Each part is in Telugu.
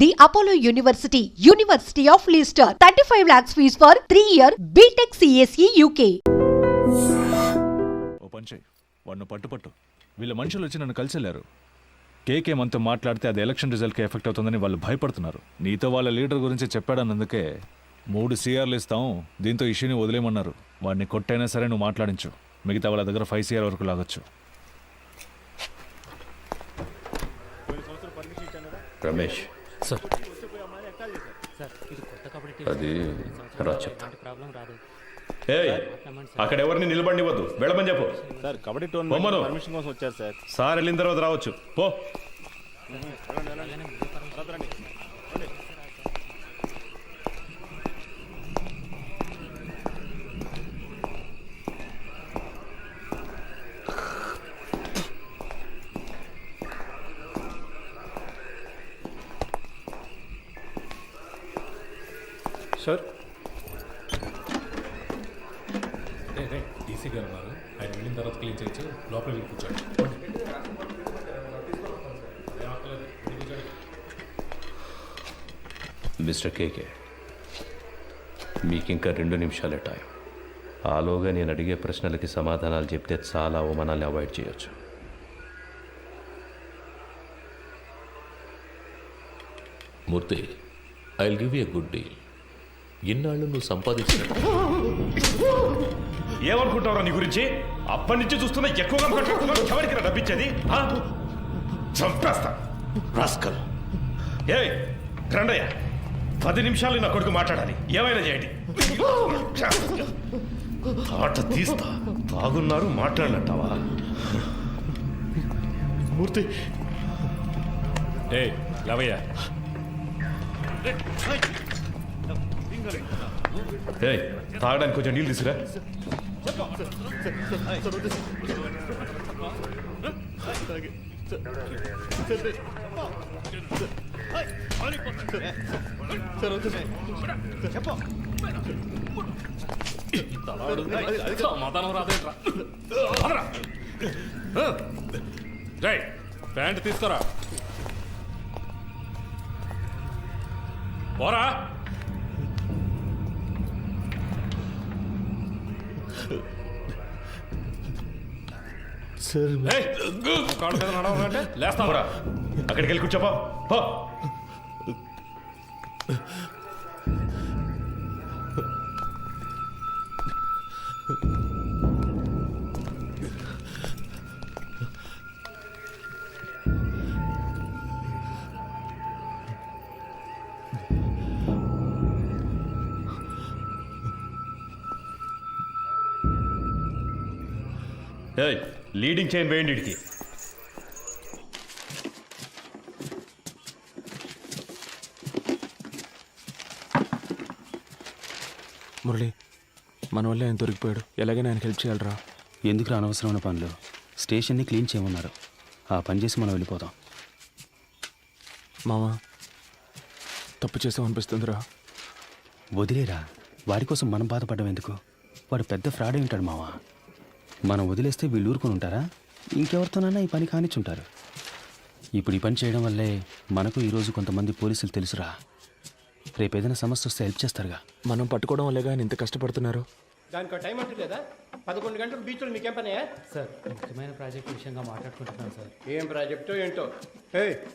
The Apollo University, University of Leicester. 35 lakhs fees for 3-year BTech CSE UK. ఓ పంచే వాడిని పట్టు వీళ్ళ మనుషులు వచ్చి నన్ను కలిసెళ్ళారు. కేకే మనతో మాట్లాడితే అది ఎలక్షన్ రిజల్ట్కి ఎఫెక్ట్ అవుతుందని వాళ్ళు భయపడుతున్నారు. నీతో వాళ్ళ లీడర్ గురించి చెప్పాడన్నందుకే 3 CRలు ఇస్తాం, దీంతో ఇష్యూని వదిలేయమన్నారు. వాడిని కొట్టైనా సరే నువ్వు మాట్లాడించు, మిగతా వాళ్ళ దగ్గర 5 CR వరకు లాగొచ్చు. రమేష్ సార్ అది రా చెప్తా. ఏయ్, అక్కడ ఎవరిని నిలబడివద్దు, వెళ్ళమని చెప్పు. సార్ కబడ్డీ టోర్నమెంట్ పర్మిషన్ కోసం వచ్చారు సార్. సార్ వెళ్ళిన తర్వాత రావచ్చు. పో. సార్ డీసీ గారు ఉన్నారు, ఆయన వెళ్ళిన తర్వాత క్లీన్ చేయొచ్చు. లోపల వెళ్ళి కూర్చోండి. మిస్టర్ కేకే, మీకు ఇంకా 2 నిమిషాలే టైం. ఆలోగా నేను అడిగే ప్రశ్నలకి సమాధానాలు చెప్తే చాలా అవమానాన్ని అవాయిడ్ చేయొచ్చు. Murthy, I will give you a good deal. ఇన్నాళ్ళు నువ్వు సంపాదించిన ఏమనుకుంటావురా నీ గురించి? అప్పటి నుంచి చూస్తున్నా ఎక్కువగా ఎవరికి డబ్బిచ్చేది? చంపేస్తా రాస్కల్. ఏ రండయ్య, 10 నిమిషాలు నా కొడుకు మాట్లాడాలి, ఏమైనా చేయండి. ఆట తీస్తా. బాగున్నారు, మాట్లాడినట్టావా? మూర్తి ఏ లవయ్య, ఏయ్, తాగడానికి కొంచెం నీళ్ళు తీసుకురా. సమాధానం రాదేంట్రా? జై ప్యాంట్ తీసుకురా. పోరా. సార్ కాడు కదా నడవాలంటే లేస్తా. పోరా, అక్కడికి వెళ్ళి కూర్చోపా. పో. ఏయ్, లీడింగ్ చైన్ వేయండి ఇడికి. మురళి, మన వల్ల ఆయన దొరికిపోయాడు. ఎలాగైనా ఆయనకి హెల్ప్ చేయాలరా. ఎందుకు అనవసరమైన పనులు? స్టేషన్ని క్లీన్ చేయమన్నారు, ఆ పని చేసి మనం వెళ్ళిపోతాం. మామ, తప్పు చేసామనిపిస్తుందిరా. వదిలేరా, వాడి కోసం మనం బాధపడడం ఎందుకు? వాడు పెద్ద ఫ్రాడ్ అయి ఉంటాడు మావా. మనం వదిలేస్తే వీళ్ళు ఊరుకొని ఉంటారా? ఇంకెవరితోనైనా ఈ పని కానిచ్చుంటారు. ఇప్పుడు ఈ పని చేయడం వల్లే మనకు ఈరోజు కొంతమంది పోలీసులు తెలుసురా. రేపు ఏదైనా సమస్య వస్తే హెల్ప్ చేస్తారుగా. మనం పట్టుకోవడం వల్లేగా ఆయన ఇంత కష్టపడుతున్నారు. దానికి టైం అంటూ లేదా? 11 గంటలు బీచ్లో మీకేం పనయా? సార్, ముఖ్యమైన ప్రాజెక్ట్ విషయంగా మాట్లాడుకుంటున్నాను సార్. ఏం ప్రాజెక్టో ఏంటో.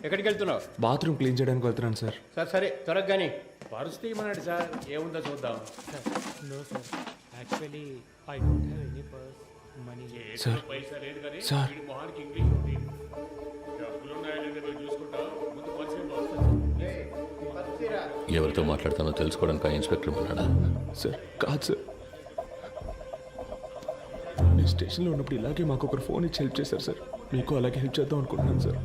ఎక్కడికి వెళ్తున్నావు? బాత్రూమ్ క్లీన్ చేయడానికి వెళ్తున్నాను సార్. సరే త్వరగా కానీ. పరిస్థితి ఏమన్నాడు సార్? ఏముందో చూద్దాం. Sir, no sir, actually I don't have any purse money. Sir sir ఎవరితో మాట్లాడతానో తెలుసుకోవడానికి ఆ ఇన్స్పెక్టర్ ఉన్నాడా? సార్ కాదు సార్, నేను స్టేషన్లో ఉన్నప్పుడు ఇలాగే మాకు ఒకరు ఫోన్ ఇచ్చి హెల్ప్ చేశారు సార్. మీకు అలాగే హెల్ప్ చేద్దాం అనుకుంటున్నాను సార్.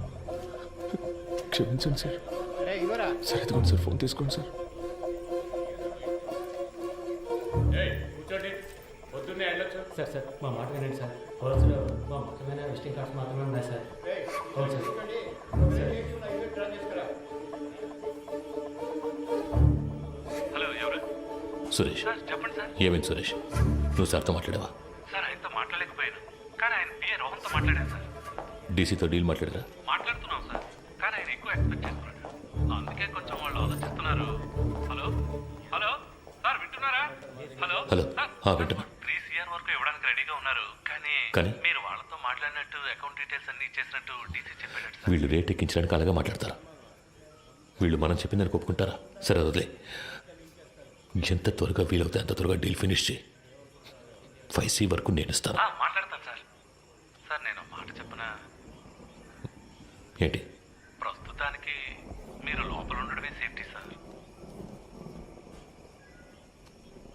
క్షమించండి సార్. సార్ ఎదుగుండి సార్, ఫోన్ తీసుకోండి సార్. సార్ సార్, మా మాట వినండి సార్. పర్సులో మా ముఖ్యమైన విజిటింగ్ కార్డ్స్ మాత్రమే ఉన్నాయి సార్. అవును సార్. సురేష్, ఏమైంది సురేష్? నువ్వు సార్తో మాట్లాడావా? సార్, ఆయనతో మాట్లాడలేకపోయాను, కానీ ఆయన పిఏ రోహన్తో మాట్లాడాను సార్. డీసీతో డీల్ మాట్లాడరా? మాట్లాడుతున్నాం సార్, కానీ ఆయన ఎక్కువ ఎక్స్పెక్ట్ చేస్తున్నాడు. అందుకే కొంచెం వింటున్నా. 3 CR వరకు ఇవ్వడానికి రెడీగా ఉన్నారు కానీ కానీ? మీరు వాళ్ళతో మాట్లాడినట్టు అకౌంట్ డీటెయిల్స్ అన్ని ఇచ్చేసినట్టు డీసీ చెప్పాడు సార్. వీళ్ళు రేట్ ఎక్కించడానికి అలాగే మాట్లాడతారా? వీళ్ళు మనం చెప్పిందని ఒప్పుకుంటారా? సరే వదిలే. ఎంత త్వరగా వీలవుతే అంత త్వరగా డీల్ ఫినిష్ చేయి. 5C వరకు నేను ఇస్తాను. మాట్లాడతాను సార్. సార్ నేను మాట చెప్పనా? ఏంటి? ప్రస్తుతానికి మీరు లోపల ఉండడమే సేఫ్టీ సార్.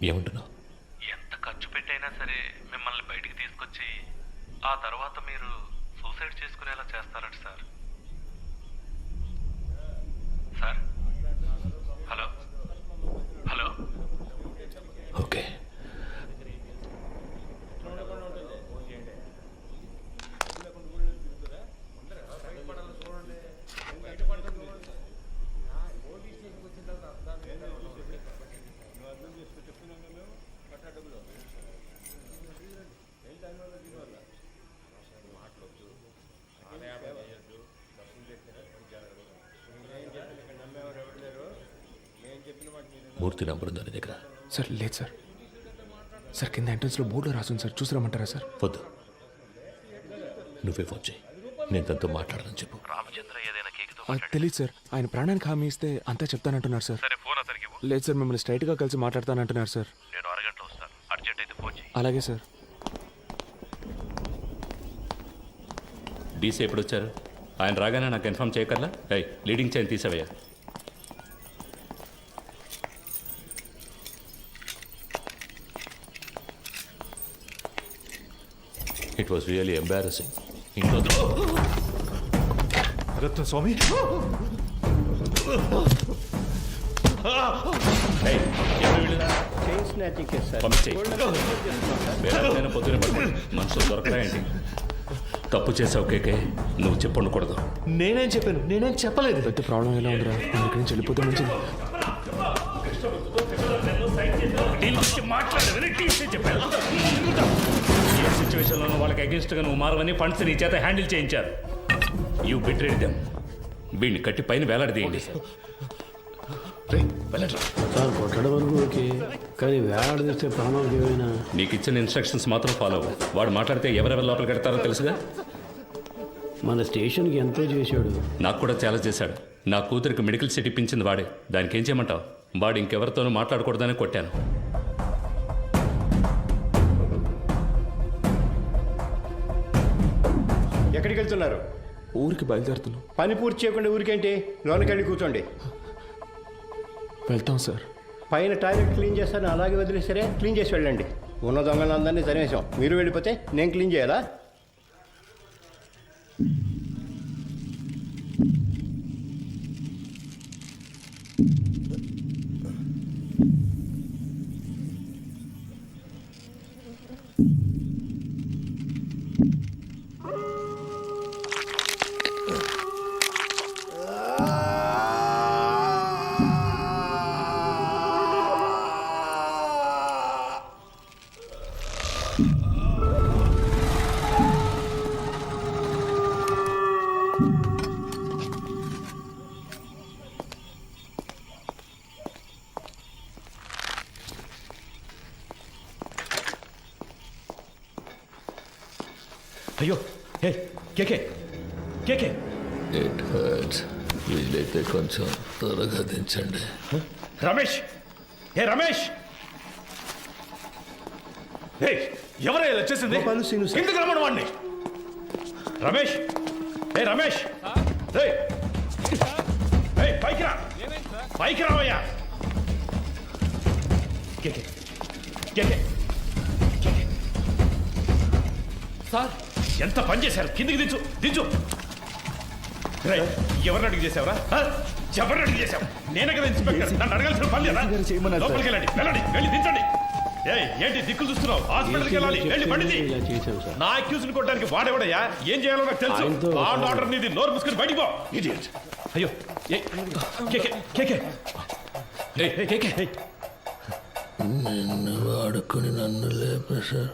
ఏమంటున్నావు? ఎంత ఖర్చు పెట్టైనా సరే మిమ్మల్ని బయటికి తీసుకొచ్చి ఆ తర్వాత మీరు సూసైడ్ చేసుకునేలా చేస్తారట sir. Sir hello hello. Okay. Murthy number ఉందా నీ దగ్గర? సార్ లేదు సార్. సార్ కింద ఎంట్రన్స్లో బోర్డులో రాసుంది సార్, చూసి రమ్మంటారా సార్? వద్దు, నువ్వే ఫోన్ చేయి. నేను తనతో మాట్లాడాలని చెప్పు. రామచంద్ర ఏదైనా కేకుతో తెలియదు సార్. ఆయన ప్రాణానికి హామీ ఇస్తే అంతా చెప్తానంటున్నారు సార్. సరే ఫోన్ అతనికి ఇవ్వు. లేదు సార్, మిమ్మల్ని స్ట్రైట్గా కలిసి మాట్లాడతానంటున్నారు సార్. నేను అరగంటలో వస్తాను. అర్జెంట్ అయితే ఫోన్ చేయి. అలాగే సార్. డీసీ ఎప్పుడు వచ్చారు? ఆయన రాగానే నాకు ఇన్ఫామ్ చేయకల్లా. లీడింగ్ చైన్ తీసేవయ్యా. It was really embarrassing. ఇంట్లో రత్న స్వామి, పొద్దున మనుషులు దొరకరా ఏంటి? తప్పు చేసావు కేకే, నువ్వు చెప్పండకూడదు. నేనేం చెప్పాను? నేనేం చెప్పలేదు. పెద్ద ప్రాబ్లం ఎలా ఉందిరా? మనం ఇక్కడి నుంచి వెళ్ళిపోతే మంచిది. ఏ సిచ్యువేషన్లోనూ వాళ్ళకి అగేన్స్ట్గా నువ్వు మారవని ఫండ్స్ నీ చేత హ్యాండిల్ చేయించారు. You betrayed them. వీడిని కట్టి పైన వేలాడదీయండి. సార్ కొట్టడం వరకు ఓకే, కానీ వేలాడదీస్తే ప్రాణాలు ఏమైనా. నీకు ఇచ్చిన ఇన్స్ట్రక్షన్స్ మాత్రం ఫాలో అవ్వు. వాడు మాట్లాడితే ఎవరెవరు లోపలికి పెడతారో తెలుసుగా. మన స్టేషన్కి ఎంతో చేశాడు. నాకు కూడా చాలా చేశాడు. నా కూతురికి మెడికల్ సీట్ ఇప్పించింది వాడే. దానికి ఏం చేయమంటావు? వాడు ఇంకెవరితోనూ మాట్లాడకూడదని కొట్టాను. ఎక్కడికి వెళ్తున్నారు? ఊరికి బయలుదేరుతున్నాం. పని పూర్తి చేయకుండా ఊరికేంటి? లోనకెళ్ళి కూర్చోండి. వెళ్తాం సార్. పైన టాయిలెట్ క్లీన్ చేస్తాను అలాగే వదిలేసరే క్లీన్ చేసి వెళ్ళండి. ఉన్న దొంగలందరినీ తరిమేశాం. మీరు వెళ్ళిపోతే నేను క్లీన్ చేయాలా? అయ్యో, హే కేకే కేకే. It hurts. వీలైతే కొంచెం త్వరగా దించండి. రమేష్, హే రమేష్. హే ఎవరై ఇలా చేసింది? కిందకి రమ్మను వాడిని. రమేష్, హే రమేష్. హే పైకి రా, పైకి రావయ్యా. కేకే కేకే సార్, ఎంత పని చేశారు? కిందికి దించు దించు. ఎవరిని అడిగి చేసావరా? ఎవరిని అడిగి చేసావు? నేనే కదా ఇన్స్పెక్టర్. నన్ను అడగాల్సిన పని లేదా? లోపలికి వెళ్ళండి, వెళ్ళండి, వెళ్ళి దించండి. ఏంటి దిక్కులు చూస్తున్నావు? హాస్పిటల్కి వెళ్ళాలి, వెళ్ళి పండిది. నా అక్యూజ్ కొట్టడానికి వాడేవాడయ్యా? ఏం చేయాలో నాకు తెలుసు. ఆర్డర్ నీది. నోరు మూసుకొని బయటికి పో. అయ్యో నిన్ను వాడుకొని నన్ను లేపేశారు.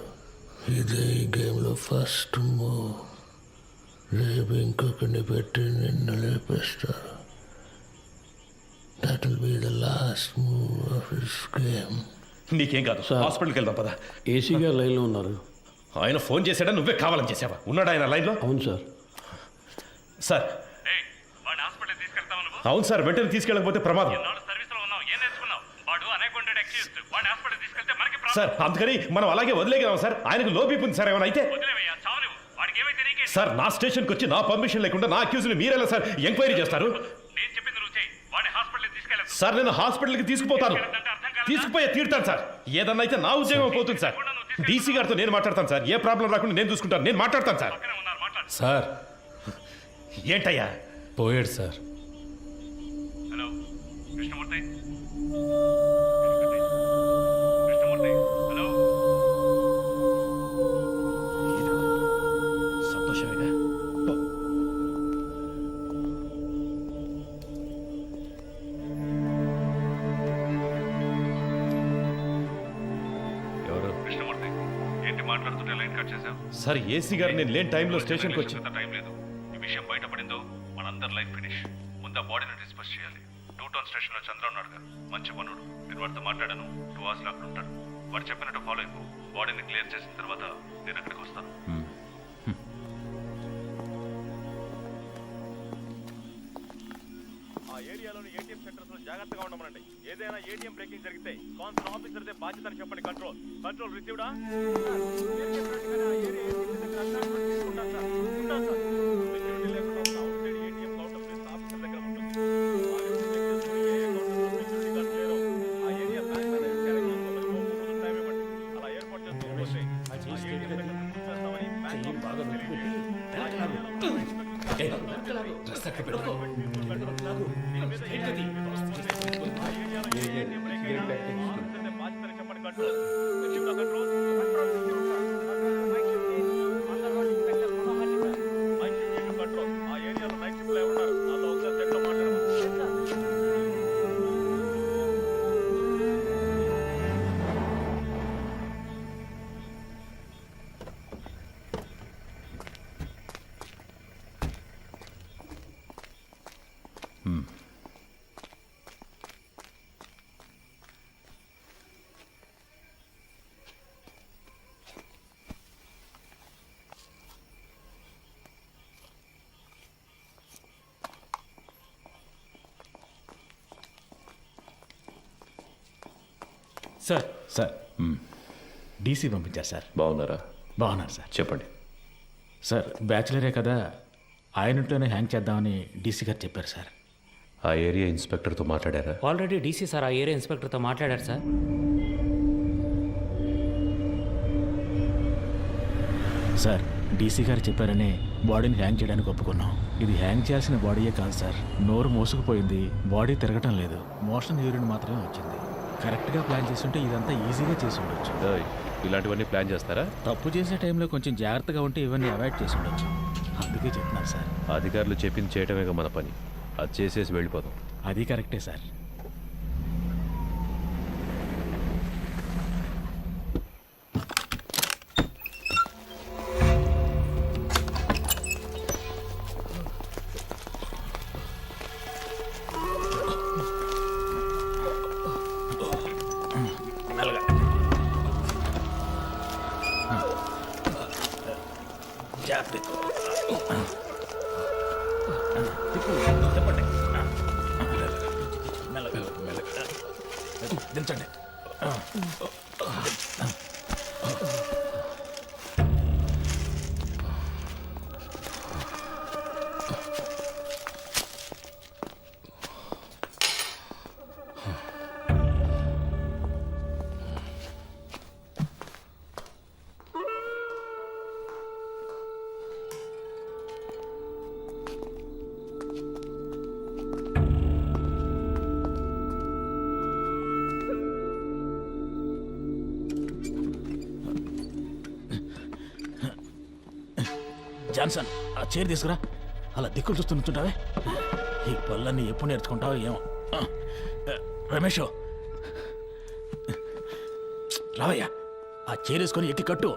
ఇదే ఈ గేమ్లో ఫస్ట్ మూవ్. రేపు ఇంకొకరిని పెట్టి నిన్ను లేపేస్తారు. That will be the last move of this game. నీకేం కాదు, హాస్పిటల్కి వెళ్దాం పద. ఏసీ గారు లైన్లో ఉన్నారు. ఆయన ఫోన్ చేశాడా, నువ్వే కావాలని చేసావా? ఉన్నాడు ఆయన లైన్లో? అవును సార్. సార్ అవును సార్, వెంటనే తీసుకెళ్ళకపోతే ప్రమాదం సార్. అందుకని మనం అలాగే వదిలేగలం సార్. ఆయనకు లో బీపీ ఉంది సార్. ఏమైనా అయితే సార్, నా స్టేషన్కి వచ్చి నా పర్మిషన్ లేకుండా నా అక్యూజ్ని మీరెలా సార్ ఎంక్వైరీ చేస్తారు? సార్ నేను హాస్పిటల్కి తీసుకుపోతాను, తీసుకుపోయే తీరుతాను సార్. ఏదన్నా అయితే నా ఉద్యోగం పోతుంది సార్. డీసీ గారితో నేను మాట్లాడతాను సార్. ఏ ప్రాబ్లం రాకుండా నేను చూసుకుంటాను, నేను మాట్లాడతాను సార్. సార్ ఏంటయ్యా? పోయాడు సార్. Hello Krishnamurthy, hello. సంతోషమేగా? ఎవరు? కృష్ణమూర్తి, ఏంటి మాట్లాడుతుంటే లైన్ కట్ చేసావు? సార్ ఏసీ గారు నేను లేని టైంలో స్టేషన్కి వచ్చి టైం లేదు. ఈ విషయం బయటపడిందో మనందరి లైఫ్ ఫినిష్. ముందు ఆ బాడీని డిస్పోజ్ చేయాలి. 2 టౌన్ స్టేషన్లో చంద్ర ఉన్నాడుగా, మంచి పనుడు. నేను వాడితో మాట్లాడాను. 2 hours అక్కడ ఉంటాడు. వాడు చెప్పినట్టు ఫాలో అయిపో. బాడీని క్లియర్ చేసిన తర్వాత నేను అక్కడికి వస్తాను. ఆ ఏరియాలోని ఏటీఎం సెంటర్స్ లో జాగ్రత్తగా ఉండమనండి. ఏదైనా ఏటీఎం బ్రేకింగ్ జరిగితే కాన్సర్న్ ఆఫీసర్దే బాధ్యతని చెప్పండి. కంట్రోల్ కంట్రోల్ రిసీవ్డా? సార్ సార్ డీసీ పంపించారు సార్. బాగున్నారా? బాగున్నారు సార్. చెప్పండి. సార్ బ్యాచిలరే కదా, ఆయన ఇంట్లోనే హ్యాంగ్ చేద్దామని డీసీ గారు చెప్పారు సార్. ఆ ఏరియా ఇన్స్పెక్టర్తో మాట్లాడారా? ఆల్రెడీ డీసీ సార్ ఆ ఏరియా ఇన్స్పెక్టర్తో మాట్లాడారు సార్. సార్ డీసీ గారు చెప్పారని బాడీని హ్యాంగ్ చేయడానికి ఒప్పుకున్నాం. ఇది హ్యాంగ్ చేయాల్సిన బాడీయే కాదు సార్. నోరు మోసుకుపోయింది, బాడీ తిరగటం లేదు, మోషన్ యూరిన్ మాత్రమే వచ్చింది. కరెక్ట్గా ప్లాన్ చేస్తుంటే ఇదంతా ఈజీగా చేసి ఉండొచ్చు. ఇలాంటివన్నీ ప్లాన్ చేస్తారా? తప్పు చేసే టైంలో కొంచెం జాగ్రత్తగా ఉంటే ఇవన్నీ అవాయిడ్ చేసి ఉండొచ్చు. అందుకే చెప్తున్నాను సార్. అధికారులు చెప్పింది చేయటమేగా మన పని. అది చేసేసి వెళ్ళిపోతాం. అది కరెక్టే సార్. దించండి. జాన్సన్, ఆ చైర్ తీసుకురా. అలా దిక్కులు చూస్తూ నుంచుంటావే. ఈ పళ్ళన్నీ ఎప్పుడు నేర్చుకుంటావో ఏమో. రమేష్ రావయ్యా, ఆ చైర్ వేసుకొని ఎక్కి కట్టు.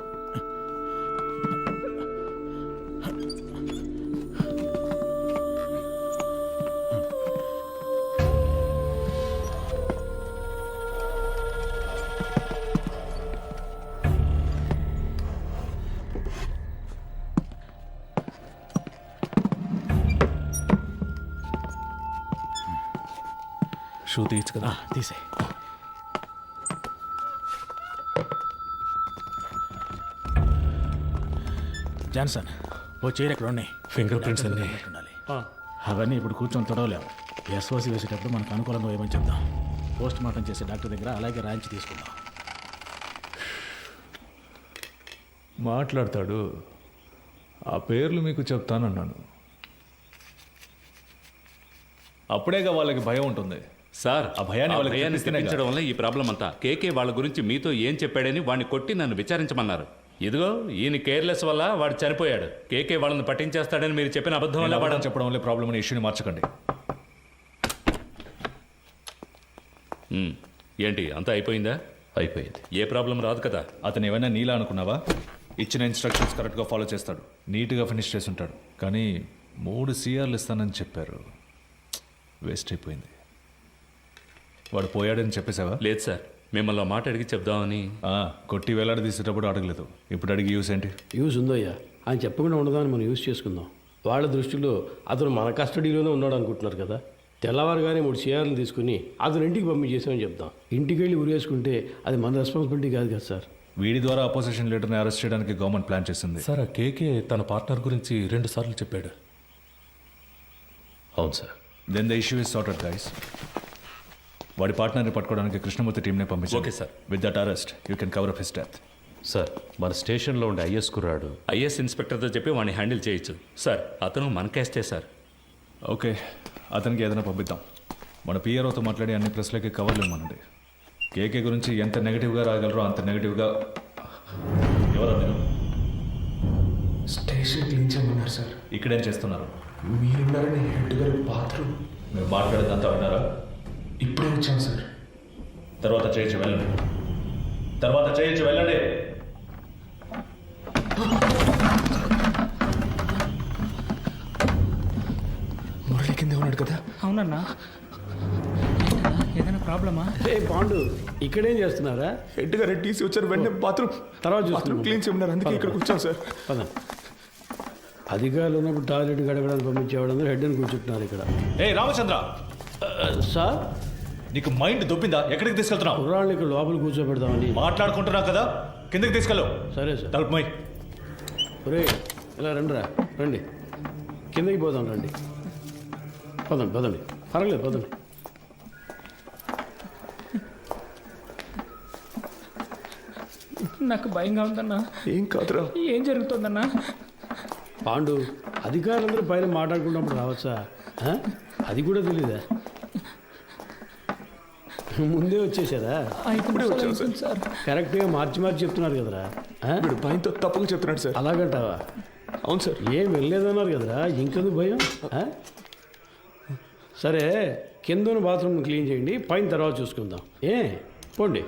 షూ తీయచ్చు కదా. తీసే. జాన్సన్ ఓ చైర్ ఎక్కడ ఉన్నాయి? ఫింగర్ ప్రింట్స్ అన్నీ ఉండాలి. అవన్నీ ఇప్పుడు కూర్చొని తొడవలేము. ఎస్ఓసి వేసేటప్పుడు మనకు అనుకూలంగా ఏమని చెప్దాం. పోస్ట్ మార్టం చేసే డాక్టర్ దగ్గర అలాగే రాయించి తీసుకుందాం. మాట్లాడతాడు. ఆ పేర్లు మీకు చెప్తానన్నాను. అప్పుడేగా వాళ్ళకి భయం ఉంటుంది. సార్ ఆ భయాన్ని వాళ్ళకి భయాన్ని తెప్పిస్తేనే తెప్పించడం వల్ల ఈ ప్రాబ్లం అంతా. కేకే వాళ్ళ గురించి మీతో ఏం చెప్పాడని వాడిని కొట్టి నన్ను విచారించమన్నారు. ఇదిగో ఈయన కేర్లెస్ వల్ల వాడు చనిపోయాడు. కేకే వాళ్ళని పట్టించేస్తాడని మీరు చెప్పిన అబద్ధం వల్ల వాడు చెప్పడం వల్ల ప్రాబ్లం అనే ఇష్యూని మార్చకండి. ఏంటి అంతా అయిపోయిందా? అయిపోయింది. ఏ ప్రాబ్లం రాదు కదా. అతను ఏమైనా నీలా అనుకున్నావా? ఇచ్చిన ఇన్స్ట్రక్షన్స్ కరెక్ట్గా ఫాలో చేస్తాడు, నీట్గా ఫినిష్ చేసి ఉంటాడు. కానీ 3 CRలు ఇస్తానని చెప్పారు. వేస్ట్ అయిపోయింది. వాడు పోయాడని చెప్పేశావా? లేదు సార్, మిమ్మల్ని ఆ మాట అడిగి చెప్దామని. కొట్టి వేలాడి తీసేటప్పుడు అడగలేదు, ఇప్పుడు అడిగి యూస్ ఏంటి? యూజ్ ఉందయ్యా. ఆయన చెప్పకుండా ఉండదాన్ని మనం యూజ్ చేసుకుందాం. వాళ్ళ దృష్టిలో అతను మన కస్టడీలోనే ఉన్నాడు అనుకుంటున్నారు కదా. తెల్లవారుగానే 3 CRలు తీసుకుని అతను ఇంటికి పంపించేసామని చెప్దాం. ఇంటికి వెళ్ళి ఉరేసుకుంటే అది మన రెస్పాన్సిబిలిటీ కాదు కదా సార్. వీడి ద్వారా అపోజిషన్ లీడర్ని అరెస్ట్ చేయడానికి గవర్నమెంట్ ప్లాన్ చేసింది. సార్ ఆ కేకే తన పార్ట్నర్ గురించి 2 సార్లు చెప్పాడు. అవును sir. Then the issue is sorted guys. వాడి పార్ట్నర్ని పట్టుకోవడానికి కృష్ణమూర్తి టీంనే పంపించారు. Okay sir. With that arrest you can cover up his death. Sir మన స్టేషన్లో ఉండే ఐఎస్ కుర్రాడు ఐఎస్ ఇన్స్పెక్టర్తో చెప్పి వాడిని హ్యాండిల్ చేయొచ్చు సార్. అతను మన కేస్టే సార్. ఓకే, అతనికి ఏదైనా పంపిద్దాం. మన పిఆర్ఓతో మాట్లాడి అన్ని ప్రెస్లకి కవర్లు ఇవ్వమనండి. కేకే గురించి ఎంత నెగిటివ్గా రాగలరో అంత నెగిటివ్గా. ఎవరు మీరు? స్టేషన్ క్లీన్ చేయమన్నారు సార్. ఇక్కడేం చేస్తున్నారు? మీరున్నారని హెడ్ గారు బాత్రూమ్. మీరు మాట్లాడేదంతా విన్నారా? ఇప్పుడే వచ్చాం సార్. తర్వాత చేయొచ్చు వెళ్ళండి. మురళి కింద ఉన్నాడు కదా. అవునన్నా, ఏదైనా ప్రాబ్లమా? ఏ పాండు, ఇక్కడేం చేస్తున్నారా? హెడ్ గారు టీసీ వచ్చారు, వెంటనే బాత్రూమ్ తర్వాత బాత్రూమ్ క్లీన్ చేయమన్నారు. అందుకే ఇక్కడికి వచ్చాం సార్. పద. అధికారులు ఉన్నప్పుడు టాయిలెట్ గడగడానికి పంపించేవాడు హెడ్ అని కూర్చుంటున్నారు ఇక్కడ. ఏ రామచంద్ర, సార్ నీకు మైండ్ దొబ్బిందా? ఎక్కడికి తీసుకెళ్తున్నావు? కుర్రాళ్ళని ఇక్కడ లోపల కూర్చోబెడదామని. మాట్లాడుకుంటున్నావు కదా, కిందకి తీసుకెళ్ళు. సరే సార్. తలుపుమై. ఒరే ఇలా రండి. కిందకి పోదాం రండి. పదండి. పర్వాలేదు పదండి. నాకు భయంగా ఉందన్నా. ఏం కాదురా. ఏం జరుగుతుందన్నా? పాండు, అధికారులందరూ పైన మాట్లాడుకున్నప్పుడు రావచ్చా? అది కూడా తెలీదా? ముందే వచ్చేసారా? సార్ కరెక్ట్గా మార్చి చెప్తున్నారు కదరా. వీడు భయంతో తప్పుగా చెప్తున్నాడు సార్. అలాగంటావా? అవును సార్. ఏం వెళ్ళలేదన్నారు కదరా, ఇంకెందుకు భయం? సరే, కింద బాత్రూమ్ క్లీన్ చేయండి, పైన తర్వాత చూసుకుందాం. పోండి.